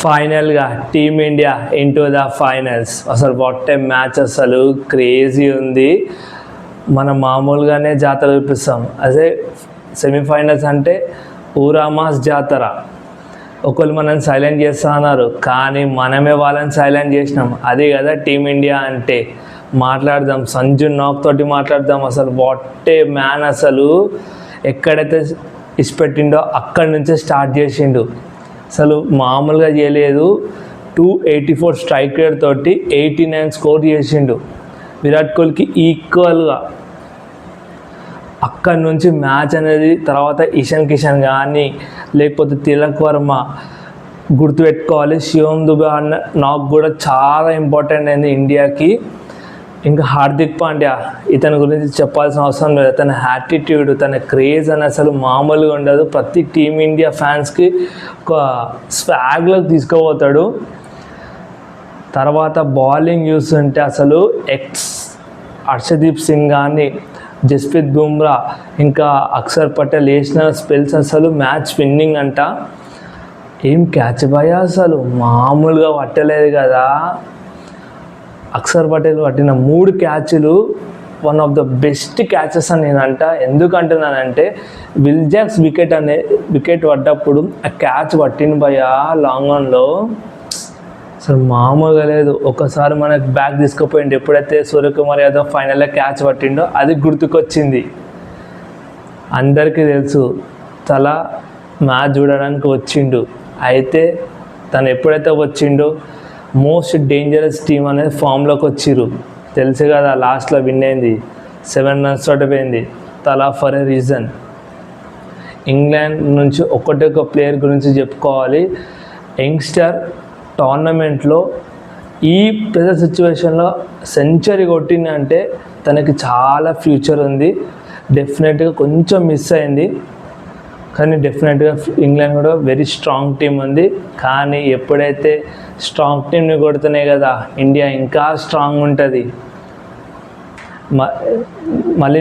ఫైనల్గా team India into the finals. అసలు what a match, అసలు క్రేజీ ఉంది. మనం మామూలుగానే జాతర చూపిస్తాం, అదే సెమీఫైనల్స్ అంటే ఊరామాస్ జాతర. ఒకళ్ళు మనల్ని సైలెంట్ చేస్తా అన్నారు, కానీ మనమే వాళ్ళని సైలెంట్ చేసినాం. అదే కదా టీమిండియా అంటే. మాట్లాడదాం, సంజు నాక్ తోటి మాట్లాడదాం. అసలు వాట్ ఏ మ్యాన్, అసలు ఎక్కడైతే ఇచ్చిపెట్టిండో అక్కడి నుంచే స్టార్ట్ చేసిండు. అసలు మామూలుగా చేయలేదు. 284 స్ట్రైక్ రేట్ తోటి 89 స్కోర్ చేసిండు. విరాట్ కోహ్లీకి ఈక్వల్గా. అక్కడి నుంచి మ్యాచ్ అనేది తర్వాత ఇషాన్ కిషన్ కానీ లేకపోతే తిలక్ వర్మ గుర్తుపెట్టుకోవాలి. శివం దుబే అన్న నాకు కూడా చాలా ఇంపార్టెంట్ అయింది ఇండియాకి. ఇంకా హార్దిక్ పాండ్యా, ఇతని గురించి చెప్పాల్సిన అవసరం లేదు. తన యాటిట్యూడ్, తన క్రేజ్ అని అసలు మామూలుగా ఉండదు. ప్రతి టీమిండియా ఫ్యాన్స్కి ఒక స్వాగ్లోకి తీసుకుపోతాడు. తర్వాత బౌలింగ్ చూస్తుంటే అసలు హర్షదీప్ సింగ్ కానీ జస్ప్రీత్ బుమ్రా ఇంకా అక్షర్ పటేల్ వేసిన స్పెల్స్ అసలు మ్యాచ్ విన్నింగ్ అంట. ఏం క్యాచ్ భయ, అసలు మామూలుగా పట్టలేదు కదా. అక్షర్ పటేల్ పట్టిన 3 క్యాచ్లు one of the best catches అని నేను అంట. ఎందుకు అంటున్నానంటే విల్ జాక్స్ వికెట్ పడ్డప్పుడు ఆ క్యాచ్ పట్టిన భయ లాంగ్ ఆన్లో అసలు మామూలుగా లేదు. ఒకసారి మనకు బ్యాక్ తీసుకుపోయింది, ఎప్పుడైతే సూర్యకుమార్ యాదవ్ ఫైనల్లో క్యాచ్ పట్టిండో అది గుర్తుకొచ్చింది. అందరికీ తెలుసు తల మ్యాచ్ చూడడానికి వచ్చిండు. అయితే తను ఎప్పుడైతే వచ్చిండో మోస్ట్ డేంజరస్ టీం అనేది ఫామ్లోకి వచ్చిర్రు. తెలుసు కదా, లాస్ట్లో విన్ అయింది, 7 runs తోటి పోయింది. తలా ఫర్ ఏ రీజన్. ఇంగ్లాండ్ నుంచి ఒక ప్లేయర్ గురించి చెప్పుకోవాలి. యంగ్స్టర్ టోర్నమెంట్లో ఈ ప్రెజర్ సిచ్యువేషన్లో సెంచరీ కొట్టిందంటే తనకి చాలా ఫ్యూచర్ ఉంది. డెఫినెట్గా కొంచెం మిస్ అయింది, కానీ డెఫినెట్గా ఇంగ్లాండ్ కూడా వెరీ స్ట్రాంగ్ టీం ఉంది. కానీ ఎప్పుడైతే స్ట్రాంగ్ టీంని కొడుతున్నాయి కదా ఇండియా ఇంకా స్ట్రాంగ్ ఉంటుంది. మళ్ళీ